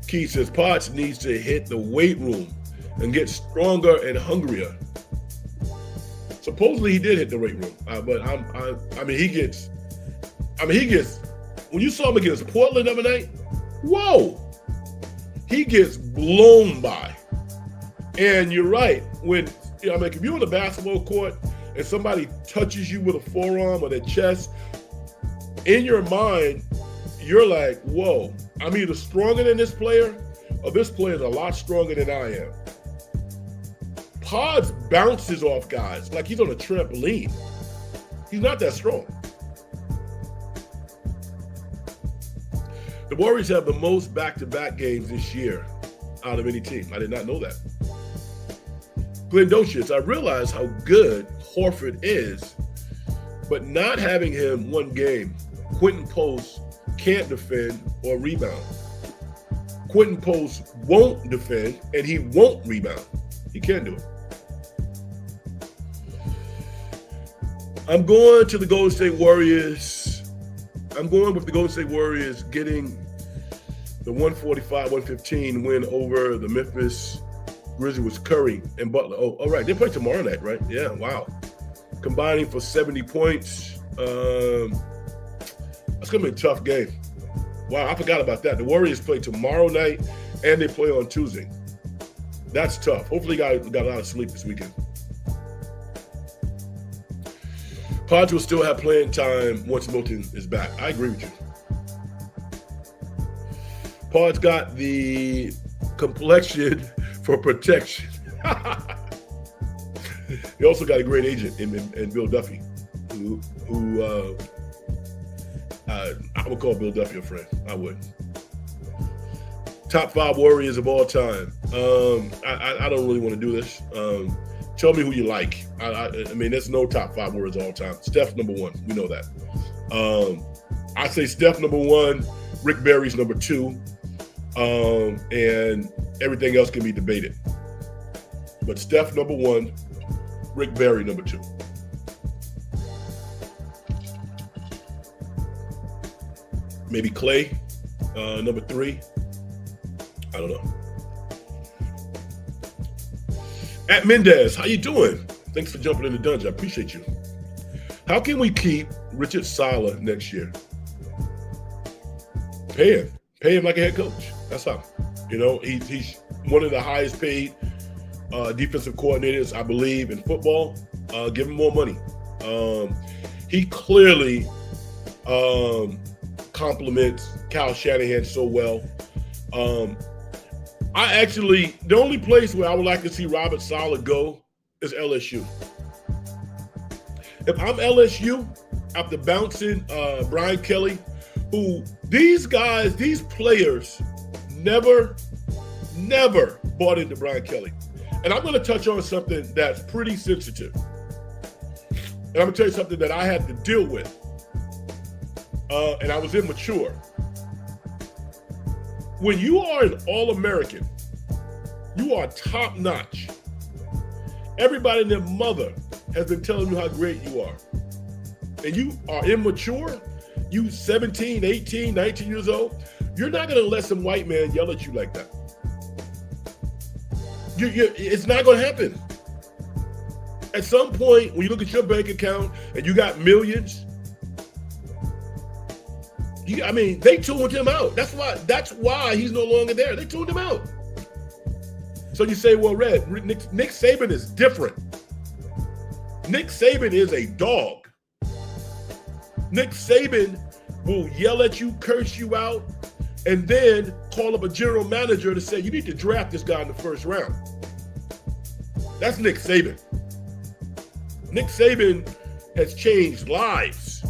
Key says Pods needs to hit the weight room and get stronger and hungrier. Supposedly he did hit the weight room, but he gets. When you saw him against Portland the other night, whoa, he gets blown by. And you're right. If you're on the basketball court and somebody touches you with a forearm or their chest, in your mind, you're like, whoa, I'm either stronger than this player or this player is a lot stronger than I am. Pods bounces off guys like he's on a trampoline. He's not that strong. The Warriors have the most back-to-back games this year out of any team. I did not know that. Glendocious, I realize how good Horford is, but not having him one game, Quentin Post can't defend or rebound. Quentin Post won't defend, and he won't rebound. He can't do it. I'm going to the Golden State Warriors. I'm going with the Golden State Warriors getting the 145-115 win over the Memphis Grizzlies with Curry and Butler. Oh, all right. They play tomorrow night, right? Yeah, wow. Combining for 70 points. That's going to be a tough game. Wow, I forgot about that. The Warriors play tomorrow night, and they play on Tuesday. That's tough. Hopefully, got a lot of sleep this weekend. Pods will still have playing time once Milton is back. I agree with you. Pods got the complexion for protection. He also got a great agent in Bill Duffy, who I would call Bill Duffy a friend. I would. Top 5 Warriors of all time. I don't really want to do this. Tell me who you like. I mean, there's no top 5 Warriors of all time. Steph number 1. We know that. I say Steph number 1. Rick Barry's number 2. And everything else can be debated. But Steph number 1. Rick Barry number 2. Maybe Clay number 3. I don't know. At Mendez, how you doing? Thanks for jumping in the dungeon. I appreciate you. How can we keep Richard Sala next year? Pay him like a head coach. That's how. He's one of the highest paid defensive coordinators, I believe, in football. Give him more money. He clearly compliments Kyle Shanahan so well. The only place where I would like to see Robert Saleh go is LSU. If I'm LSU, after bouncing Brian Kelly, who these players never bought into Brian Kelly. And I'm going to touch on something that's pretty sensitive. And I'm going to tell you something that I had to deal with. And I was immature. When you are an All-American, you are top-notch. Everybody and their mother has been telling you how great you are. And you are immature, you 17, 18, 19 years old, you're not going to let some white man yell at you like that. It's not going to happen. At some point, when you look at your bank account and you got millions, they tuned him out. That's why he's no longer there. They tuned him out. So you say, well, Nick Saban is different. Nick Saban is a dog. Nick Saban will yell at you, curse you out, and then call up a general manager to say, you need to draft this guy in the first round. That's Nick Saban. Nick Saban has changed lives.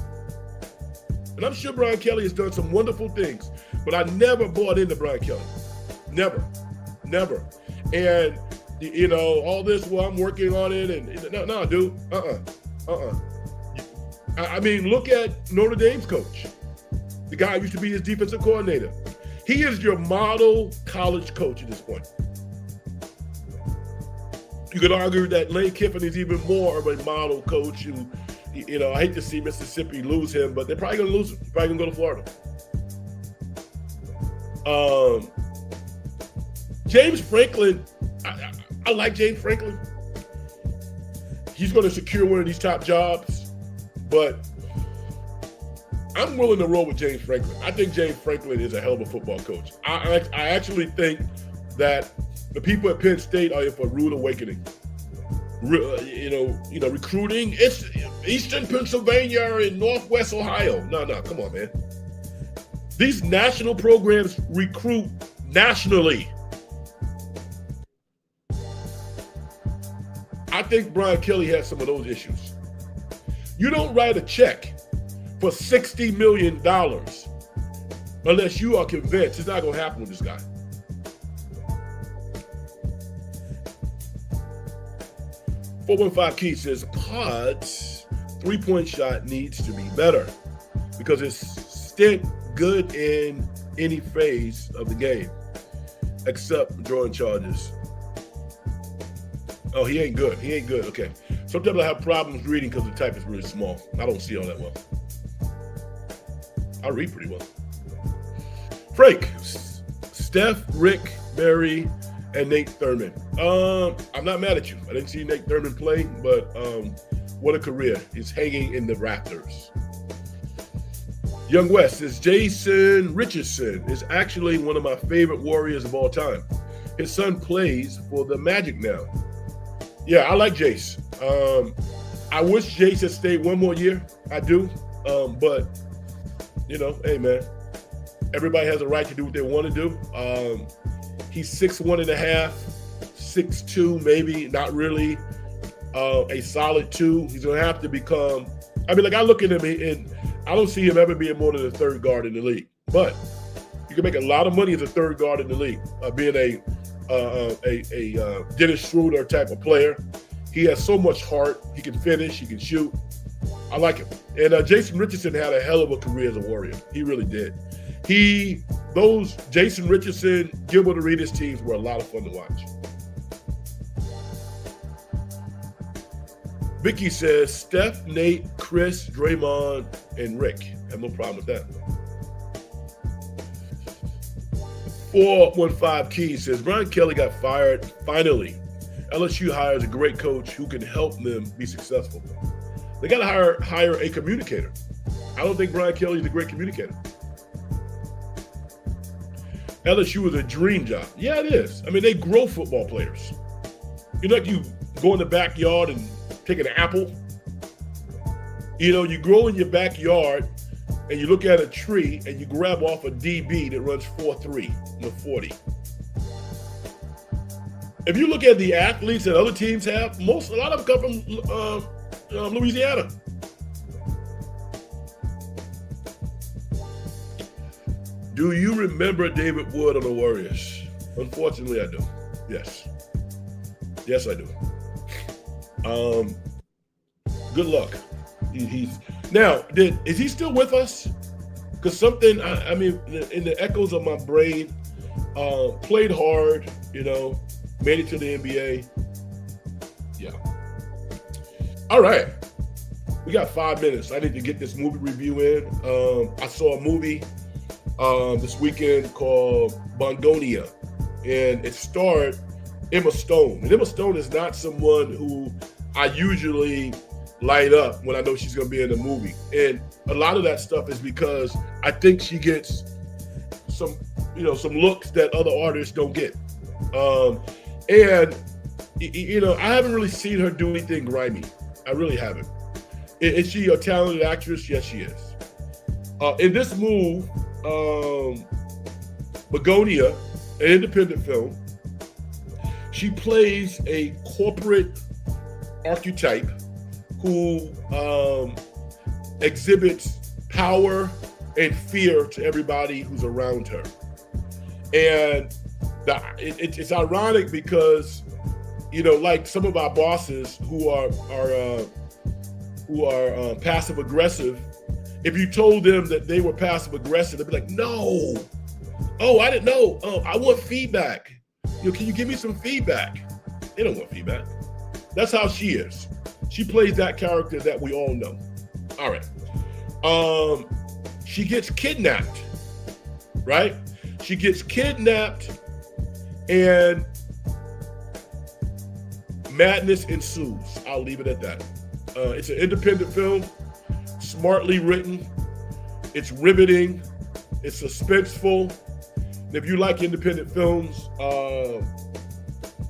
And I'm sure Brian Kelly has done some wonderful things, but I never bought into Brian Kelly. Never. And, you know, all this, well, I'm working on it. And no, dude. I mean, look at Notre Dame's coach. The guy who used to be his defensive coordinator. He is your model college coach at this point. You could argue that Lane Kiffin is even more of a model coach who, you know, I hate to see Mississippi lose him, but they're probably going to lose him. He's probably going to go to Florida. James Franklin, I like James Franklin. He's going to secure one of these top jobs, but I'm willing to roll with James Franklin. I think James Franklin is a hell of a football coach. I actually think that the people at Penn State are in for a rude awakening. You know, recruiting. It's Eastern Pennsylvania and Northwest Ohio. No, come on, man. These national programs recruit nationally. I think Brian Kelly has some of those issues. You don't write a check for $60 million unless you are convinced it's not going to happen with this guy. Keith says, Pod's three-point shot needs to be better because it's still good in any phase of the game, except drawing charges. Oh, he ain't good. Okay. Sometimes I have problems reading because the type is really small. I don't see all that well. I read pretty well. Frank, Steph, Rick, Barry, and Nate Thurman. I'm not mad at you. I didn't see Nate Thurman play, but what a career. He's hanging in the rafters. Young West says, Jason Richardson is actually one of my favorite Warriors of all time. His son plays for the Magic now. Yeah, I like Jace. I wish Jace had stayed one more year. I do. But, you know, hey, man, everybody has a right to do what they want to do. He's 6'1.5", 6'2", maybe, not really a solid 2. He's going to have to become, I mean, like, I look at him and I don't see him ever being more than a third guard in the league. But you can make a lot of money as a third guard in the league, being a Dennis Schroeder type of player. He has so much heart. He can finish. He can shoot. I like him. And Jason Richardson had a hell of a career as a Warrior. He really did. Those Jason Richardson, Gilbert Arenas teams were a lot of fun to watch. Vicky says, Steph, Nate, Chris, Draymond, and Rick. Have no problem with that. 415 Keys says, Brian Kelly got fired finally. LSU hires a great coach who can help them be successful. They got to hire a communicator. I don't think Brian Kelly is a great communicator. LSU is a dream job. Yeah, it is. I mean, they grow football players. You know, like you go in the backyard and take an apple. You know, you grow in your backyard and you look at a tree and you grab off a DB that runs 4.3 in the 40. If you look at the athletes that other teams have, a lot of them come from Louisiana. Do you remember David Wood on the Warriors? Unfortunately, I do. Yes. Yes, I do. Good luck. Is he still with us? Because something, I mean, in the echoes of my brain, played hard, you know, made it to the NBA. Yeah. All right. We got 5 minutes. I need to get this movie review in. I saw a movie this weekend called BOGONIA, and it starred Emma Stone. And Emma Stone is not someone who I usually light up when I know she's going to be in a movie. And a lot of that stuff is because I think she gets some looks that other artists don't get. And, you know, I haven't really seen her do anything grimy. I really haven't. Is she a talented actress? Yes, she is. In this move, Begonia, an independent film, she plays a corporate archetype who exhibits power and fear to everybody who's around her. And it's ironic because, you know, like some of our bosses who are passive aggressive, if you told them that they were passive aggressive, they'd be like, no, oh, I didn't know. Oh, I want feedback. You know, can you give me some feedback? They don't want feedback. That's how she is. She plays that character that we all know. All right. She gets kidnapped, right? She gets kidnapped and madness ensues. I'll leave it at that. It's an independent film, smartly written. It's riveting. It's suspenseful. And if you like independent films,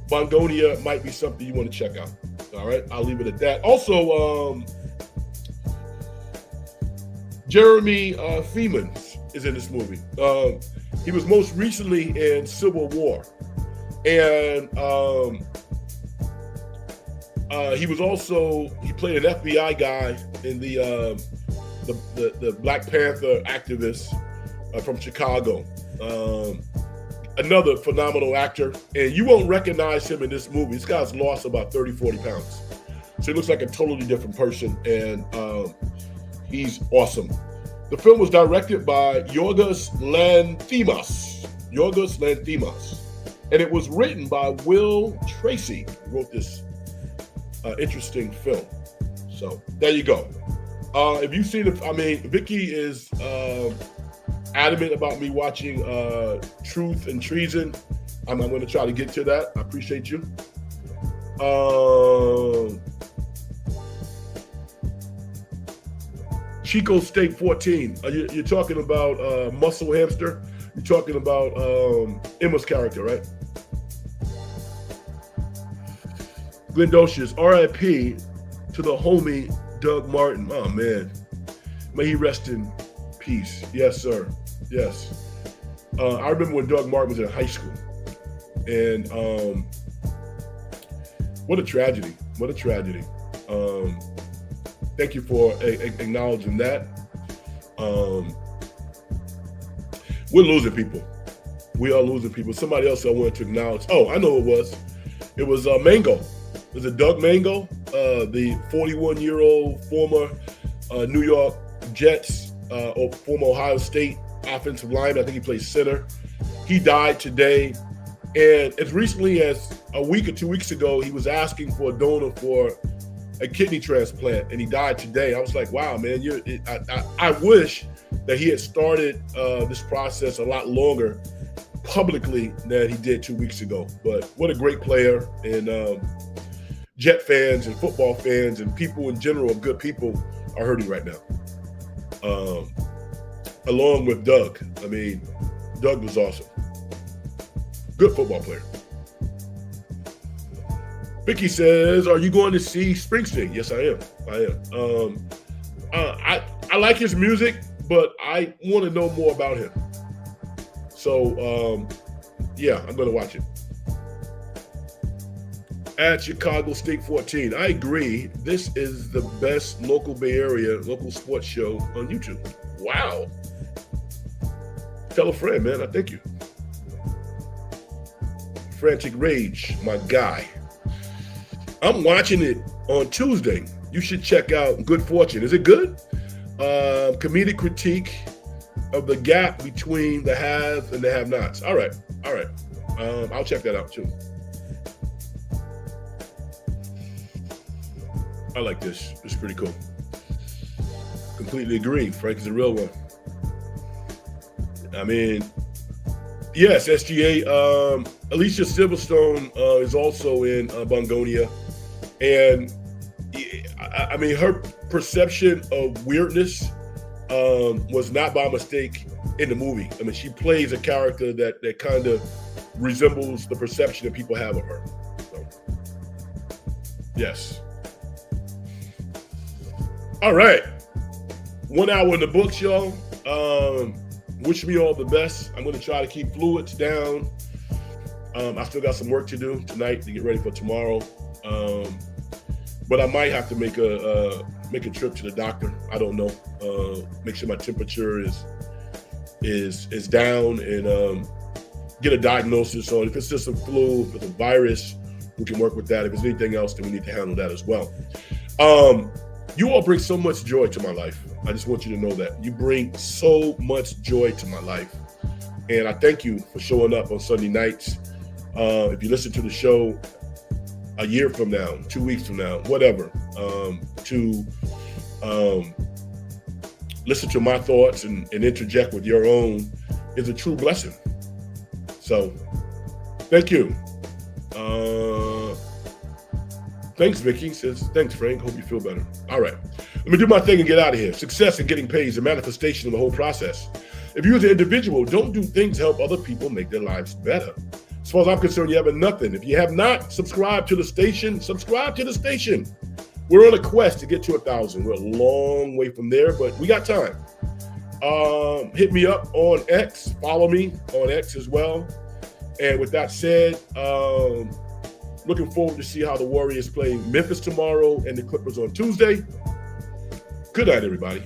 BOGONIA might be something you want to check out. All right, I'll leave it at that. Also, Jeremy Fiemans is in this movie. He was most recently in Civil War, and he played an FBI guy in the Black Panther activist from Chicago. Another phenomenal actor, and you won't recognize him in this movie. This guy's lost about 30, 40 pounds. So he looks like a totally different person, and he's awesome. The film was directed by Yorgos Lanthimos, and it was written by Will Tracy, who wrote this interesting film. So there you go. If you've seen it, I mean, Vicky is adamant about me watching Truth and Treason. I'm going to try to get to that. I appreciate you. Chico State 14. You're talking about Muscle Hamster. You're talking about Emma's character, right? Glendocious, R.I.P. to the homie Doug Martin. Oh, man. May he rest in peace. Yes, sir. Yes. I remember when Doug Martin was in high school. And what a tragedy. What a tragedy. Thank you for acknowledging that. We're losing people. We are losing people. Somebody else I wanted to acknowledge. Oh, I know who it was. It was Mango. Was it Doug Mango? The 41-year-old former New York Jets or former Ohio State offensive lineman. I think he plays center. He died today. And as recently as a week or 2 weeks ago, he was asking for a donor for a kidney transplant, and he died today. I was like, wow, man, I wish that he had started this process a lot longer publicly than he did 2 weeks ago. But what a great player. And Jet fans and football fans and people in general, good people, are hurting right now. Along with Doug. I mean, Doug was awesome. Good football player. Vicky says, are you going to see Springsteen? Yes, I am. I like his music, but I want to know more about him. So, yeah, I'm going to watch it. At Chicago State 14, I agree. This is the best local Bay Area, local sports show on YouTube. Wow. Tell a friend, man. I thank you. Frantic Rage, my guy. I'm watching it on Tuesday. You should check out Good Fortune. Is it good? Comedic critique of the gap between the haves and the have-nots. All right. I'll check that out too. I like this. It's pretty cool. Completely agree. Frank is a real one. I mean, yes, SGA. Alicia Silverstone is also in BOGONIA. And I mean, her perception of weirdness was not by mistake in the movie. I mean, she plays a character that kind of resembles the perception that people have of her. So, yes. All right. 1 hour in the books, y'all. Wish me all the best. I'm going to try to keep fluids down. I still got some work to do tonight to get ready for tomorrow. But I might have to make a trip to the doctor. I don't know. Make sure my temperature is down and get a diagnosis on. If it's just a flu, if it's a virus, we can work with that. If it's anything else, then we need to handle that as well. You all bring so much joy to my life. I just want you to know that. You bring so much joy to my life. And I thank you for showing up on Sunday nights. If you listen to the show a year from now, 2 weeks from now, whatever, to listen to my thoughts and interject with your own is a true blessing. So thank you. Thanks, Vicky. Says, thanks, Frank. Hope you feel better. All right. Let me do my thing and get out of here. Success and getting paid is a manifestation of the whole process. If you as an individual don't do things to help other people make their lives better, as far as I'm concerned, you have nothing. If you have not subscribed to the station, subscribe to the station. We're on a quest to get to 1,000. We're a long way from there, but we got time. Hit me up on X. Follow me on X as well. And with that said, looking forward to see how the Warriors play Memphis tomorrow and the Clippers on Tuesday. Good night, everybody.